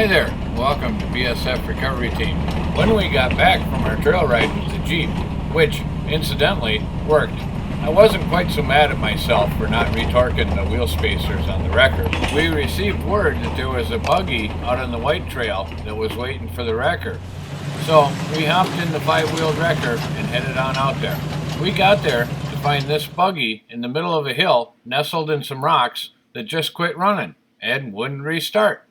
there, welcome to BSF Recovery Team. When we got back from our trail ride with the Jeep, which incidentally worked, I wasn't quite so mad at myself for not retorquing the wheel spacers on the wrecker. We received word that there was a buggy out on the white trail that was waiting for the wrecker. So we hopped in the 5-wheeled wrecker and headed on out there. We got there to find this buggy in the middle of a hill nestled in some rocks that just quit running and wouldn't restart.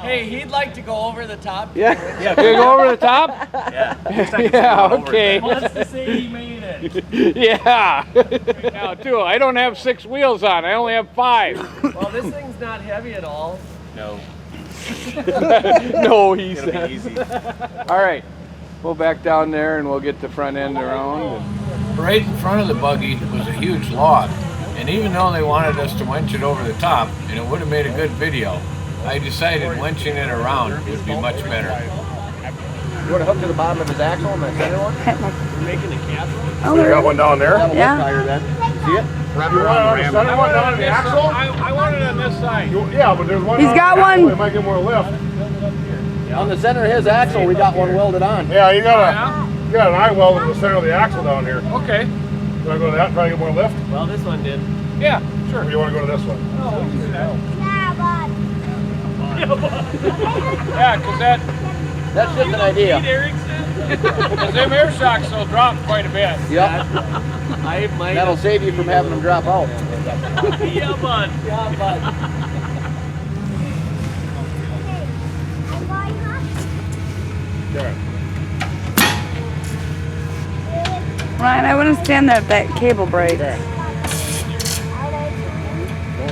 Hey, he'd like to go over the top. Yeah, you go over the top? Yeah. Yeah, okay. He wants to say he made it. Yeah. Now, too, I don't have 6 wheels on. I only have 5. Well, this thing's not heavy at all. No. No, he It'll said. be easy. All right, we'll back down there and we'll get the front end around. Right in front of the buggy was a huge log, and even though they wanted us to winch it over the top, and it would have made a good video, I decided winching it around would be much better. You want to hook to the bottom of his axle on that center one? We're making a cast. Oh, you got one down there? That'll Yeah. lift higher then. See it? Wrap it around the center one down on the axle? I want it on this side. Yeah, but there's one He's on got the axle. one. It might get more lift. On the center of his axle, we got one welded on. Yeah, you got an eye weld in the center of the axle down here. You Okay. want to go to that and try to get more lift? Well, this one did. Yeah, Or sure. do you want to go to this one? Yeah, because That's just an idea. them air shocks will drop quite a bit. Yep. I might. That'll save you from having them drop out. Yeah, bud. Yeah, bud. Ryan, I wouldn't stand there if that cable breaks.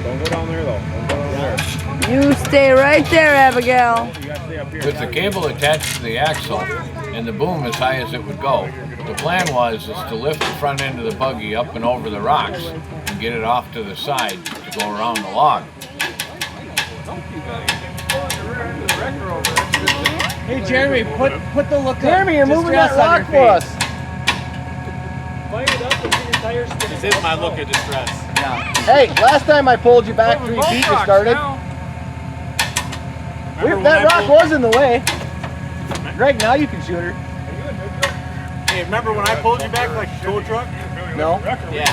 Don't go down there though. Don't go down there. You stay right there, Abigail. You got to stay up here. With the cable attached to the axle and the boom as high as it would go, the plan was to lift the front end of the buggy up and over the rocks and get it off to the side to go around the log. Hey, Jeremy, put the look Jeremy, you're moving distress that on rock your for face. us. Fire it up and get your tires spinning. This is my look of distress. Hey, last time I pulled you back 3 feet, you started. That rock was in the way. Greg, now you can shoot her. Hey, remember when I pulled you back like a tow truck? No, Yeah.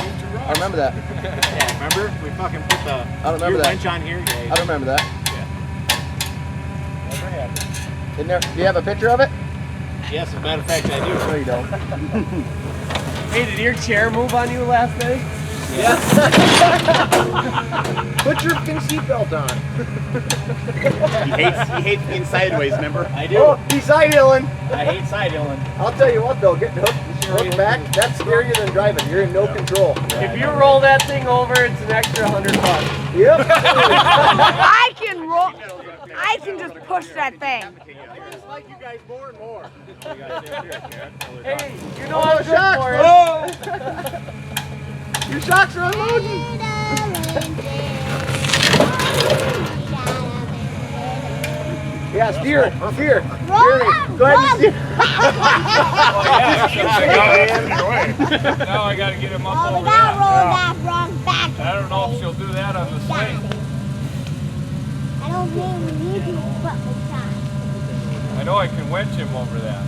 I remember that. Yeah, remember? We fucking put the I remember rear that. winch on here. I Yeah. don't remember that. Isn't there, do you have a picture of it? Yes, as a matter of fact, I do. No, you don't. Hey, did your chair move on you last night? Put your fucking seatbelt on. He hates being sideways, remember? I do. Oh, he's side hilling. I hate side hilling. I'll tell you what though, getting hooked back, that's scarier than driving. You're in no control. If you roll that thing over, it's an extra $100. Yep. I can roll. I can just push that thing. like you guys more and more. Hey, you know I'm good for it. Your shocks are unloading. Yeah, steer it. Steer. Jeremy, go ahead and steer. Now I gotta get him up Oh, we over got that. rolled off wrong back. I don't know if she'll do that on the swing. I don't think we need to put the time. I know I can winch him over that.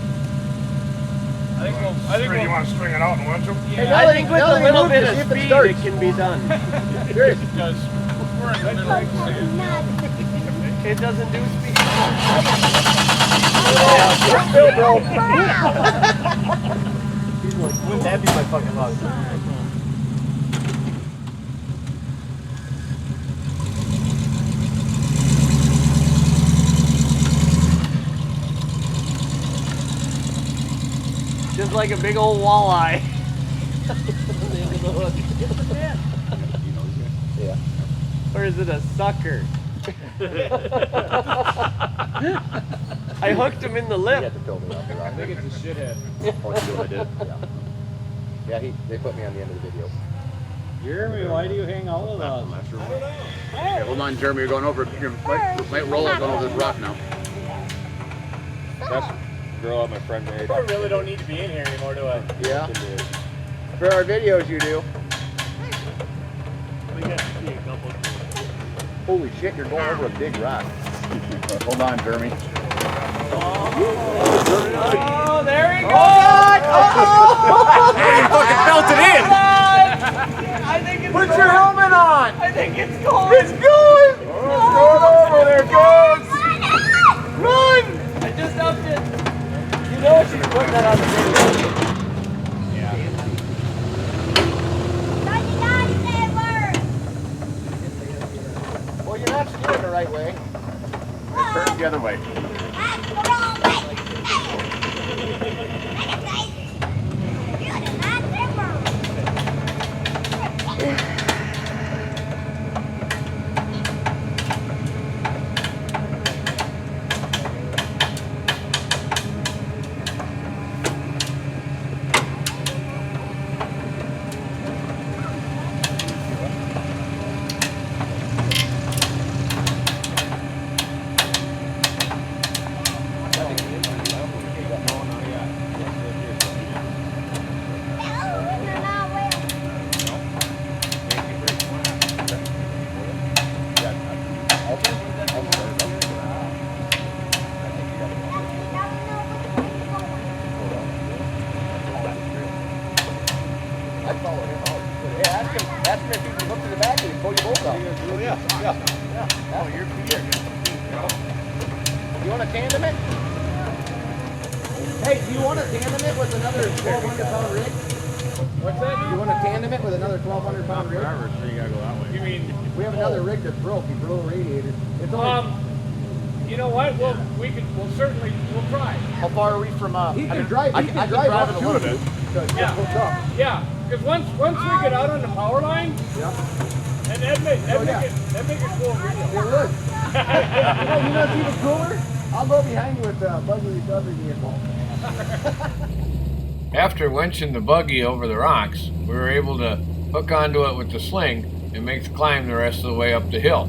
I think we'll. You want to string it out and winch them? Hey, I think with a little bit of see if it speed, starts. it can be done. Serious. Because we're in the middle of the It doesn't do speed. Bill, bro. Wouldn't that be my fucking luck? Just like a big old walleye. Yeah. Or is it a sucker? I hooked him in the He lip. had to fill me off the rock. I think it's a shithead. Oh, you did? Yeah. Yeah, they put me on the end of the video. Jeremy, why do you hang out with us? Okay, hold on, Jeremy. You're going over. You might roll out going over this rock now. That's the girl my friend made. I really don't need to be in here anymore, do I? Yeah. For our videos, you do. We got to see a couple. Holy shit, you're going over a big rock. Hold on, Jeremy. Oh, there he goes! You fucking felt it in! I think it's Put your helmet on! I think it's going! It's going! Oh, it's going over! There it goes! Run! I just upped it. You know she's putting that on the video. Well, you're not steering the right way. Turn the other way. I'd follow him out. Hey, ask him if he can hook to the back and pull your bolt out. Oh, yeah. Oh, you're here. You want to tandem it? Hey, do you want to tandem it with another 1,200-pound rig? What's that? You want to tandem it with another 1,200-pound rig? Forever, so you gotta go that way. You mean, We have another rig that's broke. He blew a radiator. It's only, you know what? We'll certainly try. how far are we from? He can drive. I can drive up it a to little you. bit. To get hooked up. Yeah, because once we get out on the power line, Yeah. and that'd make it cool video. It would. You know what's even cooler? I'll go behind you with the buggy recovery vehicle. After winching the buggy over the rocks, we were able to hook onto it with the sling and make the climb the rest of the way up the hill.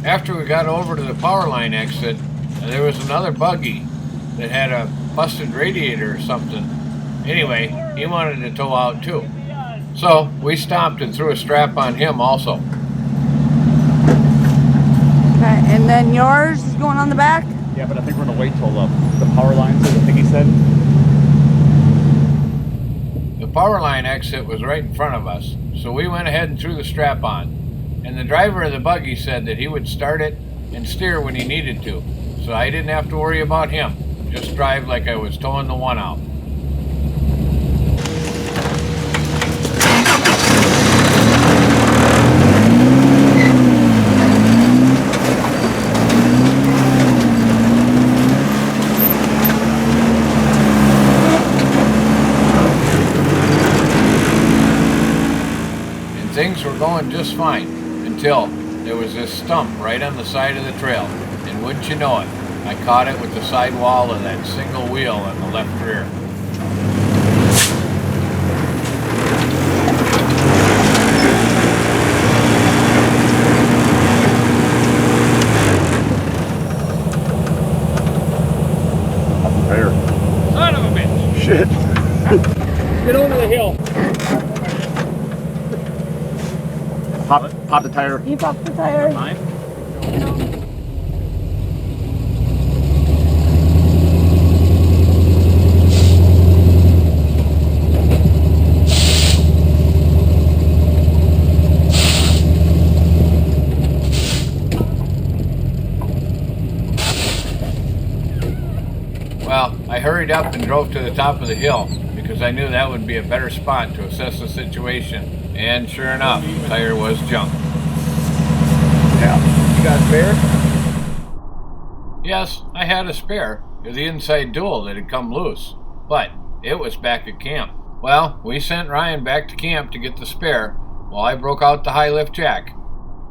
After we got over to the power line exit, there was another buggy that had a busted radiator or something. Anyway, he wanted to tow out too. So we stopped and threw a strap on him also. Okay, and then yours is going on the back? Yeah, but I think we're gonna wait till the power lines, I think he said. The power line exit was right in front of us, so we went ahead and threw the strap on. And the driver of the buggy said that he would start it and steer when he needed to, so I didn't have to worry about him. Just drive like I was towing the one out. And things were going just fine. Until there was this stump right on the side of the trail, and wouldn't you know it, I caught it with the side wall of that single wheel on the left rear. There. Son of a bitch! Shit. Get over the hill. Pop the tire. You popped the tire. Mine? Well, I hurried up and drove to the top of the hill because I knew that would be a better spot to assess the situation. And sure enough, the tire was junk. Yeah. You got a spare? Yes, I had a spare, of the inside dual that had come loose, but it was back at camp. Well, we sent Ryan back to camp to get the spare while I broke out the high lift jack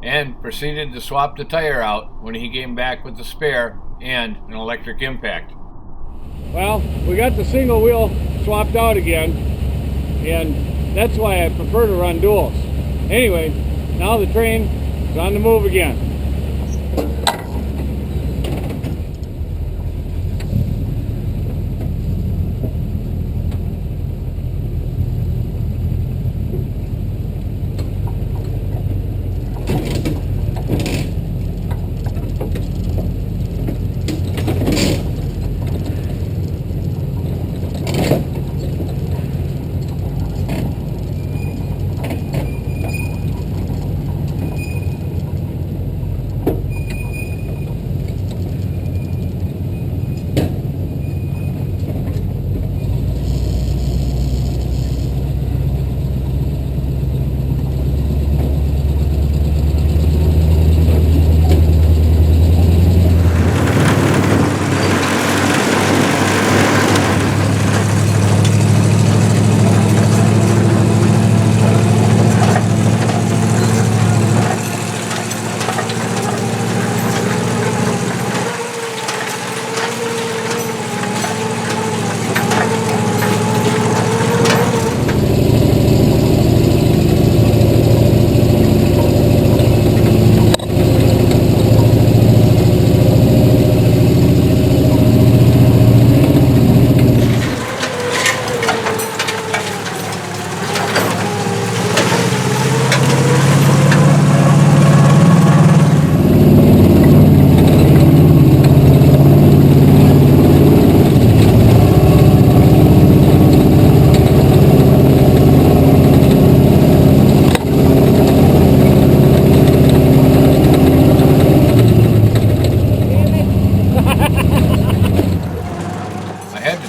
and proceeded to swap the tire out when he came back with the spare and an electric impact. Well, we got the single wheel swapped out again, and that's why I prefer to run duals. Anyway, now the train is on the move again.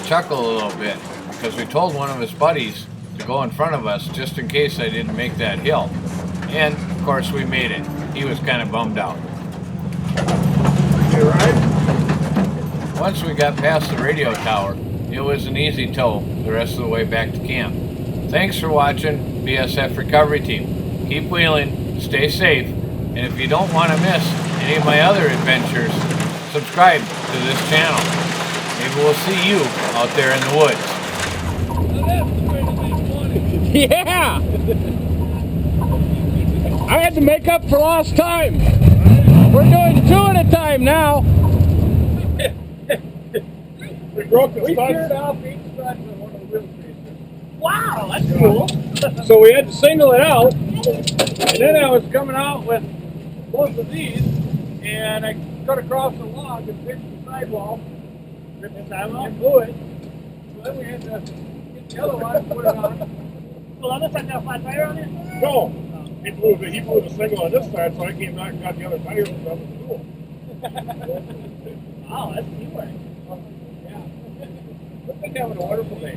Chuckle a little bit because we told one of his buddies to go in front of us just in case I didn't make that hill. And of course we made it. He was kind of bummed out. You right? Once we got past the radio tower, it was an easy tow the rest of the way back to camp. Thanks for watching BSF Recovery Team. Keep wheeling, stay safe, and if you don't want to miss any of my other adventures, subscribe to this channel. Maybe we'll see you out there in the woods. Yeah! I had to make up for lost time. We're doing 2 at a time now. We broke the turned off each side of one of the wheel pieces. Wow, that's cool. So we had to single it out, and then I was coming out with both of these, and I cut across the log and fixed the sidewall. And blew it. So then we had to get the other one and put it on. Well, other side got a flat tire on it? No, he blew the single on this side, so I came back and got the other tire and that was cool. Wow, that's teamwork. Yeah. We've been having a wonderful day.